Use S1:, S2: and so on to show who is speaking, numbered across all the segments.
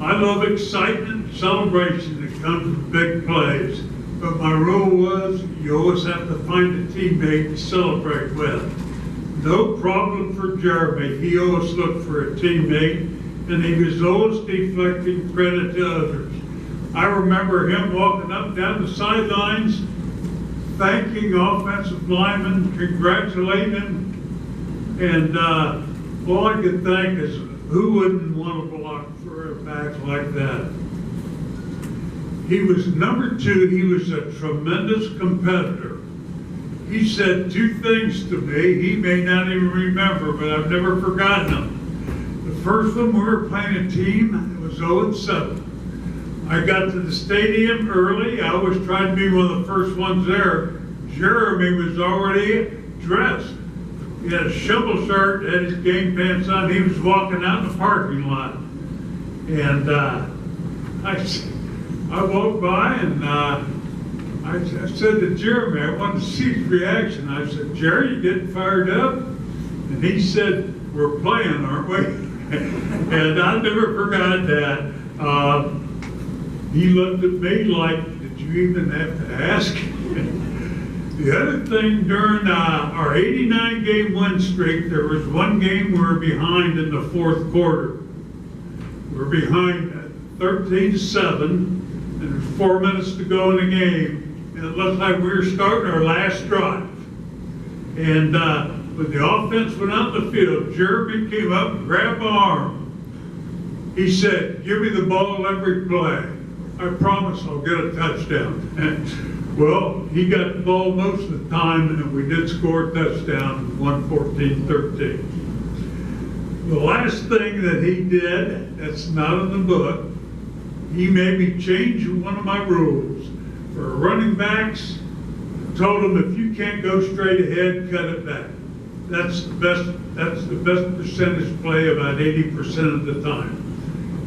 S1: I love excitement and celebration that comes with big plays. But my rule was you always have to find a teammate to celebrate with. No problem for Jeremy. He always looked for a teammate, and he was always deflecting credit to others. I remember him walking up down the sidelines, thanking offensive linemen, congratulating them, and all I could think is, who wouldn't want to block for a back like that? He was number two. He was a tremendous competitor. He said two things to me. He may not even remember, but I've never forgotten them. The first one, we were playing a team. It was 0-7. I got to the stadium early. I always tried to be one of the first ones there. Jeremy was already dressed. He had a shovel shirt, had his game pants on. He was walking out in the parking lot. And I walked by and I said to Jeremy, I wanted to see his reaction. I said, Jerry, you getting fired up? And he said, we're playing, aren't we? And I never forgot that. He looked at me like, did you even have to ask? The other thing, during our 89 game win streak, there was one game we were behind in the fourth quarter. We were behind 13-7, and there's 4 minutes to go in the game, and it looked like we were starting our last drive. And when the offense went out in the field, Jeremy came up and grabbed my arm. He said, give me the ball every play. I promise I'll get a touchdown. Well, he got the ball most of the time, and we did score a touchdown, won 14-13. The last thing that he did, that's not in the book, he made me change one of my rules. For running backs, I told him if you can't go straight ahead, cut it back. That's the best percentage play about 80% of the time.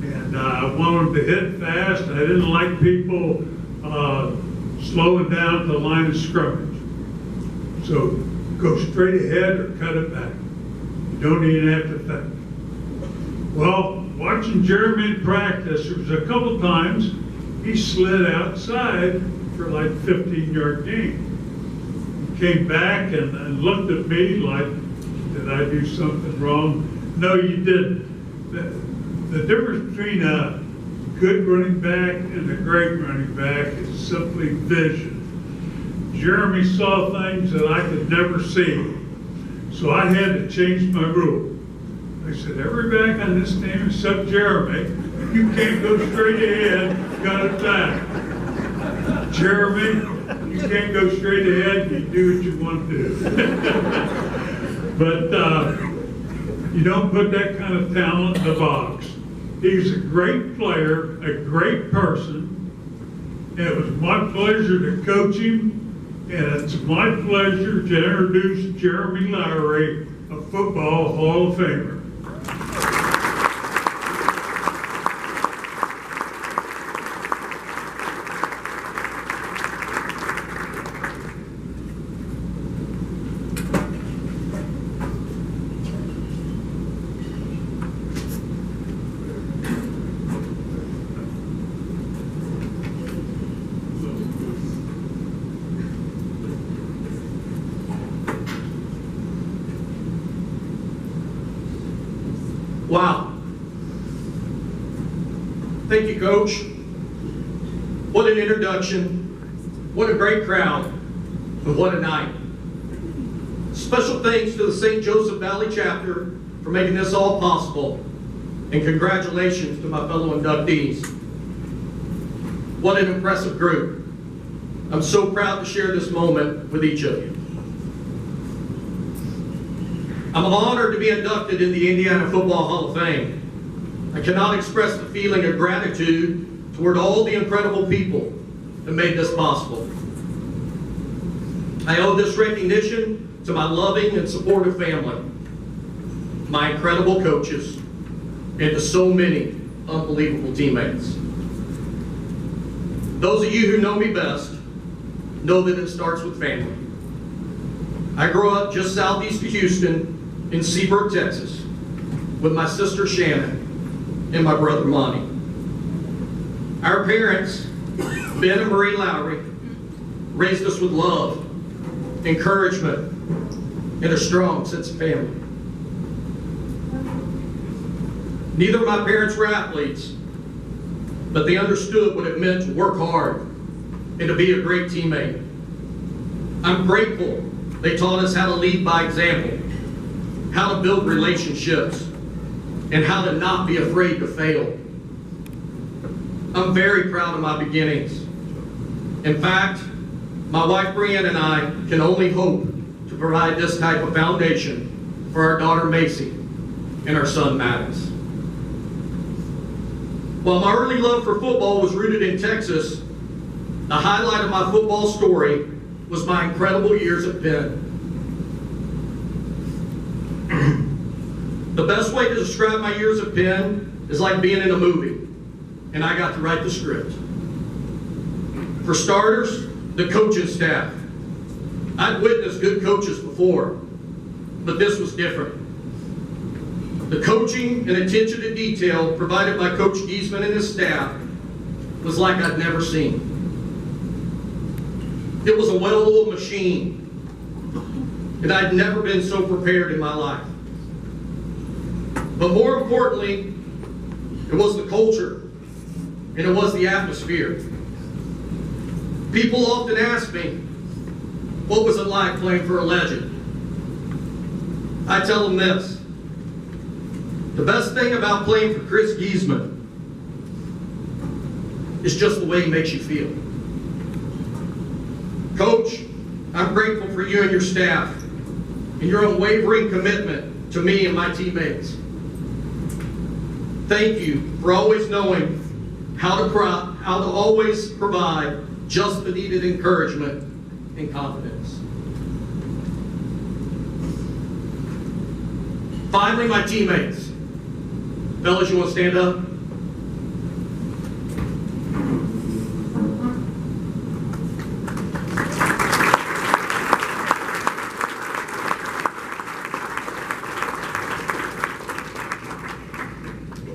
S1: And I wanted to hit fast. I didn't like people slowing down the line of scrimmage. So go straight ahead or cut it back. You don't even have to think. Well, watching Jeremy in practice, there was a couple times he slid outside for like 15-yard gain. He came back and looked at me like, did I do something wrong? No, you didn't. The difference between a good running back and a great running back is simply vision. Jeremy saw things that I could never see, so I had to change my rule. I said, every back on this team except Jeremy, if you can't go straight ahead, cut it back. Jeremy, you can't go straight ahead, you do what you want to do. But you don't put that kind of talent in the box. He's a great player, a great person. It was my pleasure to coach him, and it's my pleasure to introduce Jeremy Lowery, a football Hall of Famer.
S2: Wow. Thank you, Coach. What an introduction. What a great crowd. And what a night. Special thanks to the St. Joseph Valley chapter for making this all possible. And congratulations to my fellow inductees. What an impressive group. I'm so proud to share this moment with each of you. I'm honored to be inducted in the Indiana Football Hall of Fame. I cannot express the feeling of gratitude toward all the incredible people that made this possible. I owe this recognition to my loving and supportive family, my incredible coaches, and to so many unbelievable teammates. Those of you who know me best know that it starts with family. I grew up just southeast of Houston in Seabrook, Texas, with my sister Shannon and my brother Monty. Our parents, Ben and Marie Lowery, raised us with love, encouragement, and a strong sense of family. Neither of my parents were athletes, but they understood what it meant to work hard and to be a great teammate. I'm grateful they taught us how to lead by example, how to build relationships, and how to not be afraid to fail. I'm very proud of my beginnings. In fact, my wife Brianne and I can only hope to provide this type of foundation for our daughter Macy and our son Maddox. While my early love for football was rooted in Texas, the highlight of my football story was my incredible years at Penn. The best way to describe my years at Penn is like being in a movie, and I got to write the script. For starters, the coaching staff. I'd witnessed good coaches before, but this was different. The coaching and attention to detail provided by Coach Giesman and his staff was like I'd never seen. It was a well-oiled machine, and I'd never been so prepared in my life. But more importantly, it was the culture, and it was the atmosphere. People often ask me, what was it like playing for a legend? I tell them this. The best thing about playing for Chris Giesman is just the way he makes you feel. Coach, I'm grateful for you and your staff and your unwavering commitment to me and my teammates. Thank you for always knowing how to always provide just the needed encouragement and confidence. Finally, my teammates. Fellas, you want to stand up?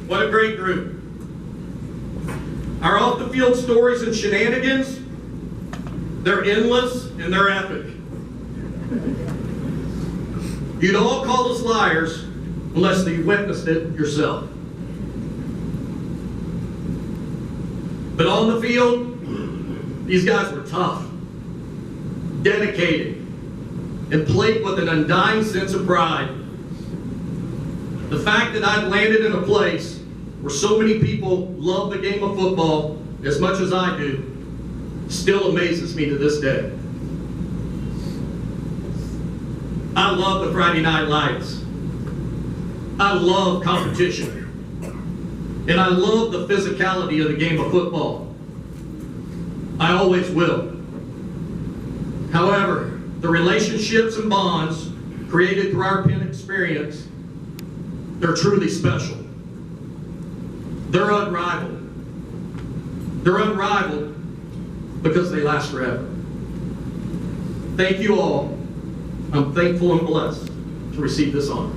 S2: What a great group. Our off-the-field stories and shenanigans, they're endless and they're epic. You'd all call us liars unless you witnessed it yourself. But on the field, these guys were tough, dedicated, and played with an undying sense of pride. The fact that I've landed in a place where so many people love the game of football as much as I do still amazes me to this day. I love the Friday Night Lights. I love competition. And I love the physicality of the game of football. I always will. However, the relationships and bonds created through our Penn experience, they're truly special. They're unrivaled. They're unrivaled because they last forever. Thank you all. I'm thankful and blessed to receive this honor.